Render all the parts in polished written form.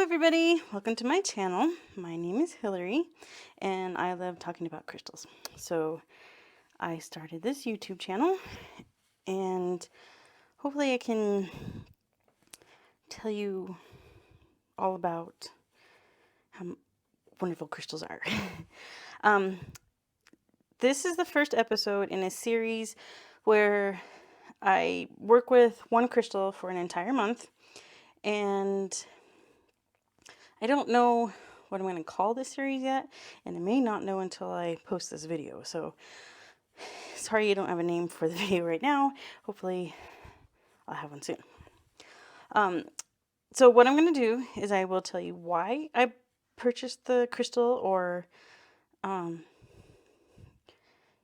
everybody, welcome to my channel. My name is Hillary and I love talking about crystals. So I started this YouTube channel and hopefully I can tell you all about how wonderful crystals are. This is the first episode in a series where I work with one crystal for an entire month, and I don't know what I'm going to call this series yet, and I may not know until I post this video. So sorry you don't have a name for the video right now. Hopefully I'll have one soon. So what I'm going to do is I will tell you why I purchased the crystal, or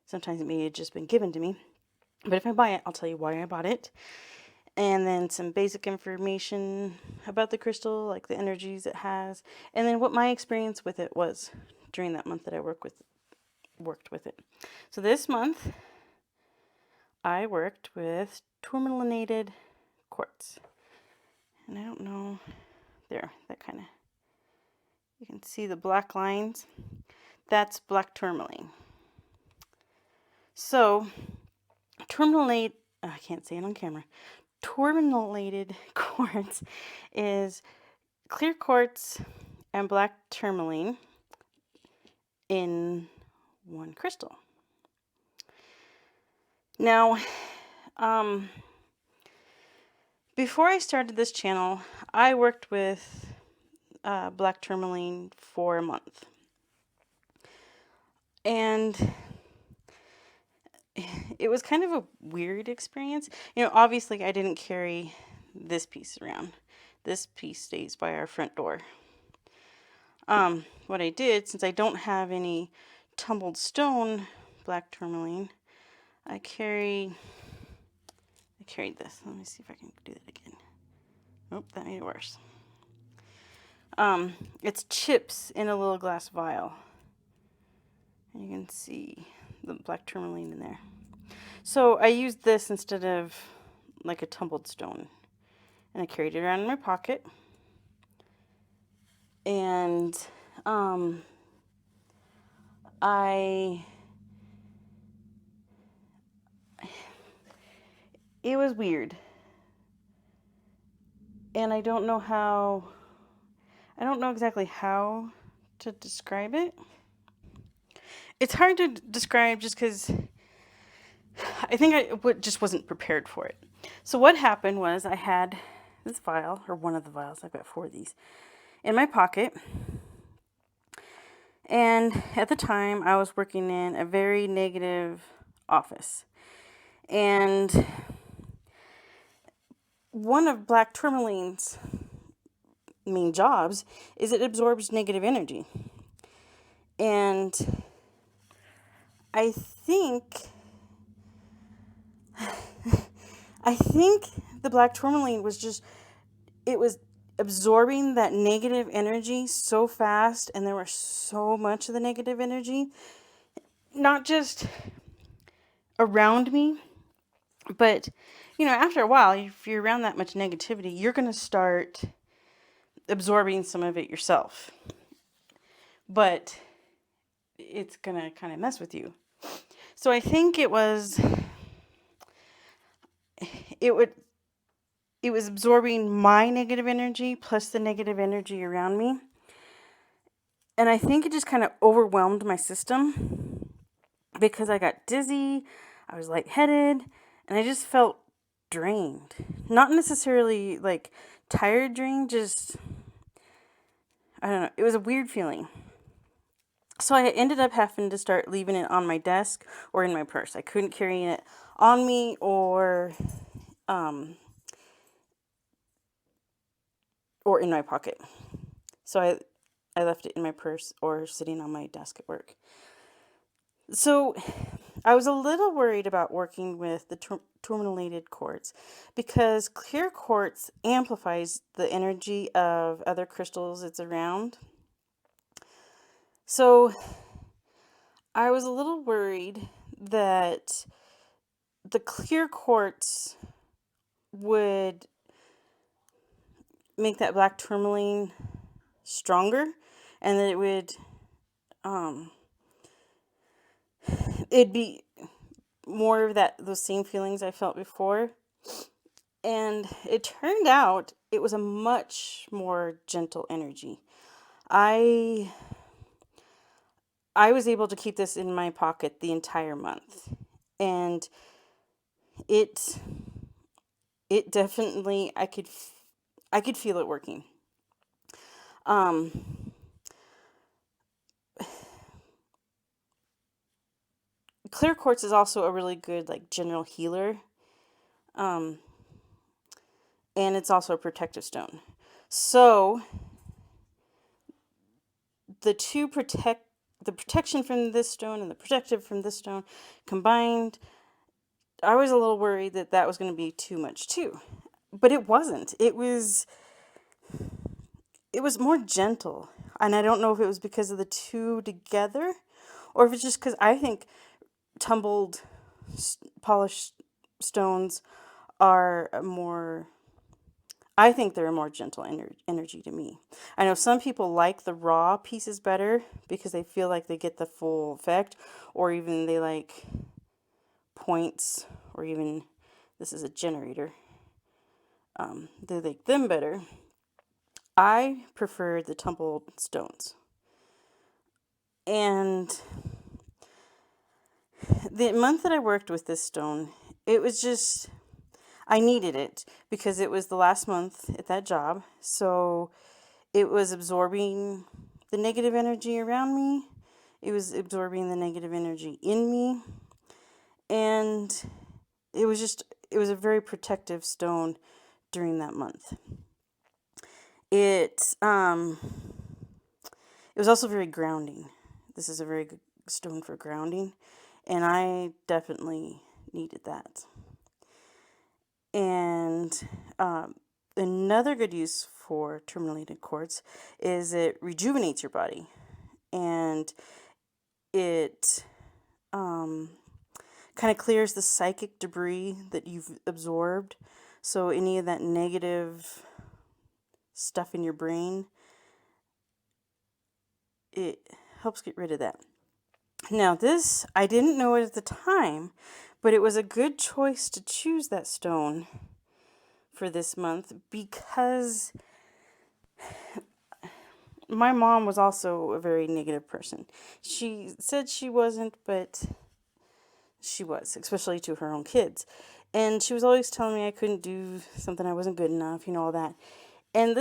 sometimes it may have just been given to me. But if I buy it, I'll tell you why I bought it. And then some basic information about the crystal, like the energies it has, and then what my experience with it was during that month that I worked with it. So this month, I worked with Tourmalinated Quartz. And I don't know, there, that kind of, you can see the black lines. That's black tourmaline. So, tourmaline, I can't say it on camera. Tourmalinated quartz is clear quartz and black tourmaline in one crystal. Now, before I started this channel, I worked with black tourmaline for a month. And it was kind of a weird experience. You know, obviously I didn't carry this piece around. This piece stays by our front door. What I did, since I don't have any tumbled stone black tourmaline, I carried this. Let me see if I can do that again. Oh, that made it worse. It's chips in a little glass vial. And you can see the black tourmaline in there. So I used this instead of like a tumbled stone. And I carried it around in my pocket. And it was weird. And I don't know exactly how to describe it. It's hard to describe just because I think I just wasn't prepared for it. So what happened was I had this vial, or one of the vials, I've got 4 of these, in my pocket. And at the time, I was working in a very negative office. And one of black tourmaline's main jobs is it absorbs negative energy. And I think the black tourmaline was absorbing that negative energy so fast, and there was so much of the negative energy, not just around me, but, you know, after a while, if you're around that much negativity, you're going to start absorbing some of it yourself. But it's going to kind of mess with you. So I think it was absorbing my negative energy plus the negative energy around me. And I think it just kind of overwhelmed my system because I got dizzy, I was lightheaded, and I just felt drained. Not necessarily like tired drained, just, I don't know, it was a weird feeling. So I ended up having to start leaving it on my desk or in my purse. I couldn't carry it on me or in my pocket. So I left it in my purse or sitting on my desk at work. So I was a little worried about working with the tourmalinated quartz because clear quartz amplifies the energy of other crystals it's around. So I was a little worried that the clear quartz would make that black tourmaline stronger, and that it'd be more of those same feelings I felt before. And it turned out it was a much more gentle energy. I I was able to keep this in my pocket the entire month. And it it definitely I could feel it working. Um Clear quartz is also a really good like general healer. Um and it's also a protective stone. So the two protect the protection from this stone and the protective from this stone combined, I was a little worried that that was going to be too much too. But it wasn't. It was more gentle. And I don't know if it was because of the two together or if it's just cuz I think tumbled polished stones are more I think they're a more gentle energy to me. I know some people like the raw pieces better because they feel like they get the full effect, or even they like points, or even this is a generator. They like them better. I prefer the tumbled stones. And the month that I worked with this stone, it was just, I needed it because it was the last month at that job. So it was absorbing the negative energy around me. It was absorbing the negative energy in me. And it was a very protective stone during that month. It it was also very grounding. This is a very good stone for grounding, and I definitely needed that. And another good use for tourmalinated quartz is it rejuvenates your body, and it kind of clears the psychic debris that you've absorbed. So any of that negative stuff in your brain, it helps get rid of that. Now, this, I didn't know it at the time, but it was a good choice to choose that stone for this month because my mom was also a very negative person. She said she wasn't, but she was, especially to her own kids. And she was always telling me I couldn't do something, I wasn't good enough, all that. And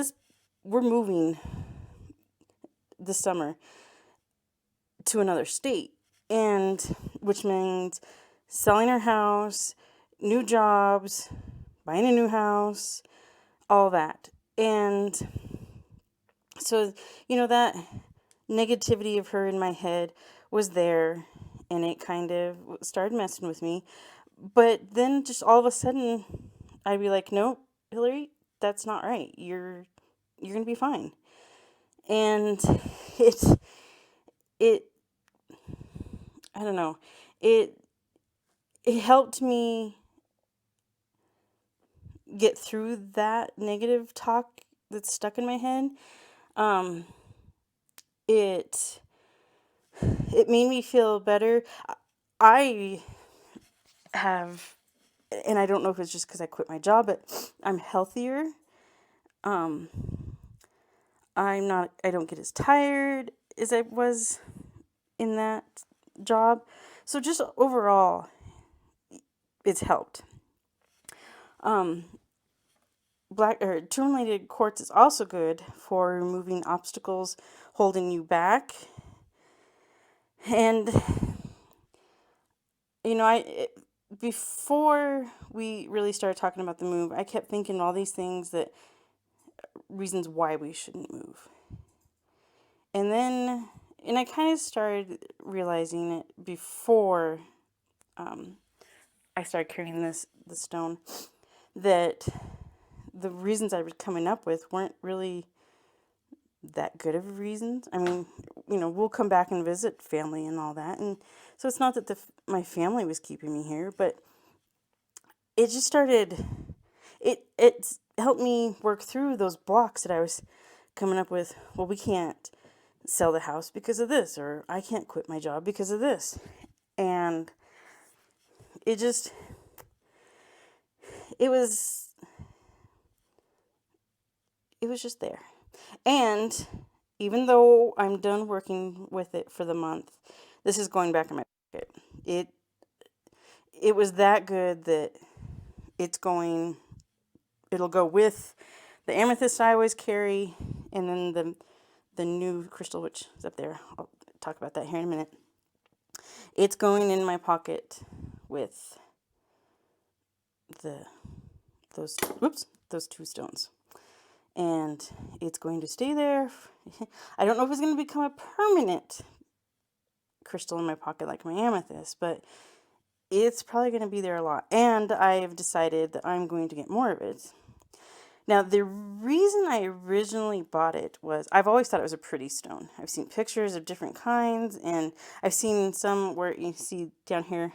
we're moving this summer to another state, and which means selling our house, new jobs, buying a new house, all that. And so, that negativity of her in my head was there, and it kind of started messing with me. But then just all of a sudden, I'd be like, nope, Hillary, that's not right. You're going to be fine. And it, it, I don't know, it helped me get through that negative talk that's stuck in my head. It made me feel better. I have, and I don't know if it's just because I quit my job, but I'm healthier. Um, I don't get as tired as I was in that job. So just overall, it's helped. Tourmalinated quartz is also good for removing obstacles holding you back. And before we really started talking about the move, I kept thinking all these things reasons why we shouldn't move. And I kind of started realizing it before I started carrying the stone, that the reasons I was coming up with weren't really that good of reasons. I mean, we'll come back and visit family and all that, and so it's not that my family was keeping me here, but it just started. It helped me work through those blocks that I was coming up with, well, we can't sell the house because of this, or I can't quit my job because of this. And it just, it was just there. And even though I'm done working with it for the month, this is going back in my pocket. It was that good that it'll go with the amethyst I always carry, and then the new crystal, which is up there. I'll talk about that here in a minute. It's going in my pocket with those two stones. And it's going to stay there. I don't know if it's going to become a permanent crystal in my pocket like my amethyst, but it's probably going to be there a lot. And I've decided that I'm going to get more of it. Now, the reason I originally bought it was I've always thought it was a pretty stone. I've seen pictures of different kinds, and I've seen some where you see down here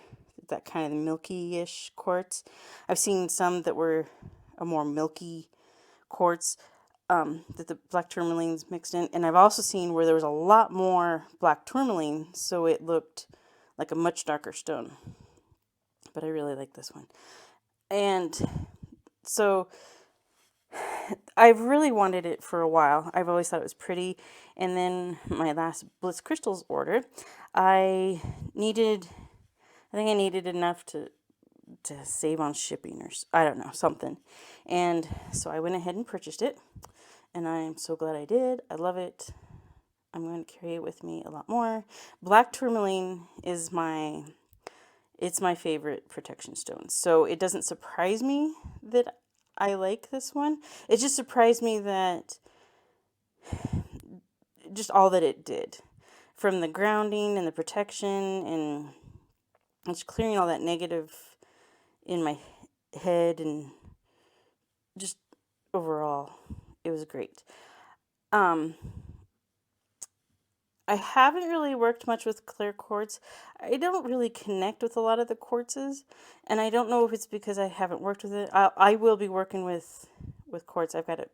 that kind of milky-ish quartz. I've seen some that were a more milky quartz that the black tourmalines mixed in. And I've also seen where there was a lot more black tourmaline, so it looked like a much darker stone. But I really like this one. And so I've really wanted it for a while. I've always thought it was pretty. And then my last Bliss Crystals order, I think I needed enough to save on shipping, or I don't know, something. And so I went ahead and purchased it, and I'm so glad I did. I love it. I'm going to carry it with me a lot more. Black tourmaline is my favorite protection stone. So it doesn't surprise me that I like this one. It just surprised me that just all that it did, from the grounding and the protection and just clearing all that negative in my head, and just overall, it was great. I haven't really worked much with clear quartz. I don't really connect with a lot of the quartzes, and I don't know if it's because I haven't worked with it. I will be working with quartz. I've got a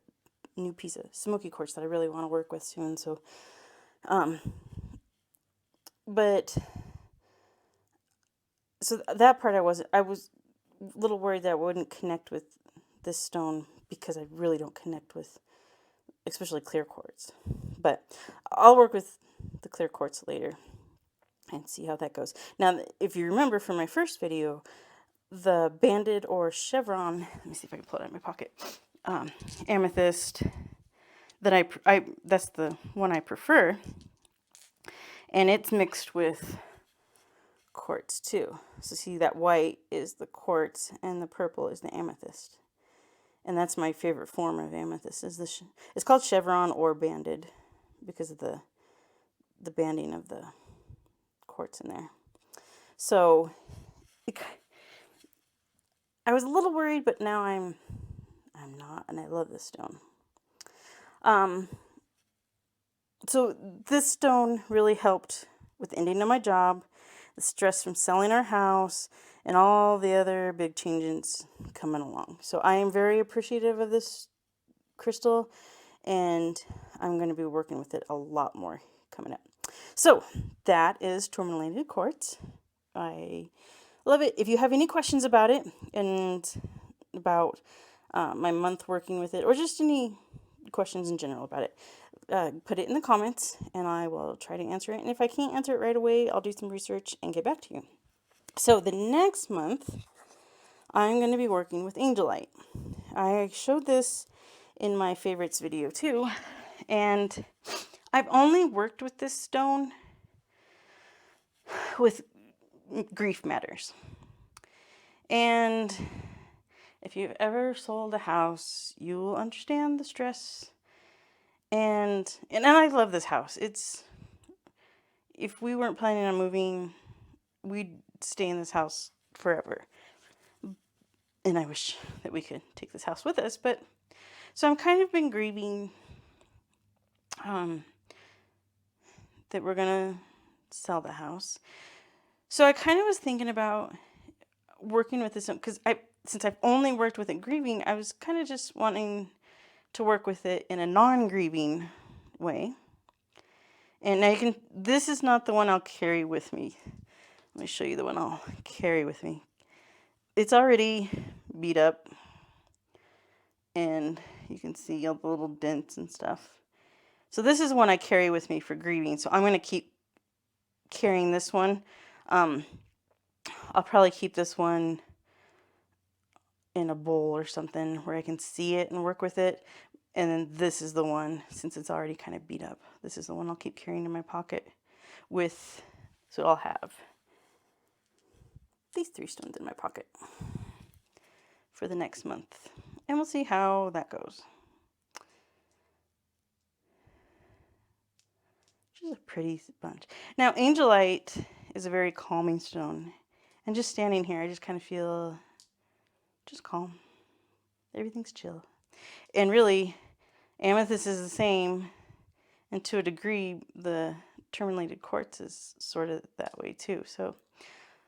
new piece of smoky quartz that I really want to work with soon. So, but so that part I was a little worried that I wouldn't connect with this stone, because I really don't connect with especially clear quartz. But I'll work with the clear quartz later and see how that goes. Now, if you remember from my first video, the banded or chevron, let me see if I can pull it out of my pocket, amethyst, that that's the one I prefer, and it's mixed with quartz too. So see, that white is the quartz and the purple is the amethyst. And that's my favorite form of amethyst. It's called chevron or banded because of the banding of the quartz in there. So I was a little worried, but now I'm not, and I love this stone. So this stone really helped with the ending of my job, the stress from selling our house, and all the other big changes coming along. So I am very appreciative of this crystal, and I'm going to be working with it a lot more coming up. So that is Tourmalinated Quartz. I love it. If you have any questions about it and about my month working with it, or just any questions in general about it, put it in the comments and I will try to answer it. And if I can't answer it right away, I'll do some research and get back to you. So the next month, I'm going to be working with angelite. I showed this in my favorites video too, and I've only worked with this stone with grief matters. And if you've ever sold a house, you will understand the stress. And I love this house. If we weren't planning on moving, we'd stay in this house forever. And I wish that we could take this house with us, but so I'm kind of been grieving that we're gonna sell the house. So I kind of was thinking about working with this, because since I've only worked with it grieving, I was kind of just wanting to work with it in a non-grieving way. And now you can, this is not the one I'll carry with me. Let me show you the one I'll carry with me. It's already beat up, and you can see all the little dents and stuff. So this is one I carry with me for grieving. So I'm going to keep carrying this one. I'll probably keep this one in a bowl or something where I can see it and work with it. And then this is the one, since it's already kind of beat up, this is the one I'll keep carrying in my pocket with, so I'll have these 3 stones in my pocket for the next month. And we'll see how that goes. Which is a pretty bunch. Now, angelite is a very calming stone. And just standing here, I just kind of feel just calm. Everything's chill. And really, amethyst is the same, and to a degree, the tourmalinated quartz is sort of that way too. So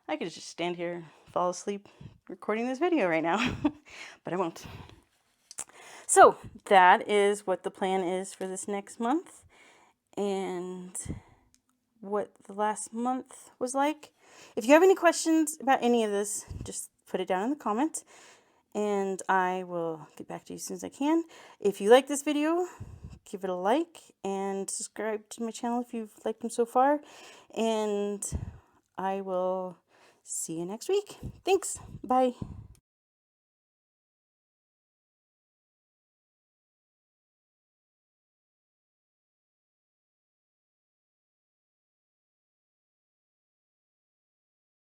I could just stand here, fall asleep, recording this video right now, but I won't. So that is what the plan is for this next month, and what the last month was like. If you have any questions about any of this, just put it down in the comments, and I will get back to you as soon as I can. If you like this video, give it a like and subscribe to my channel if you've liked them so far. And I will see you next week. Thanks. Bye.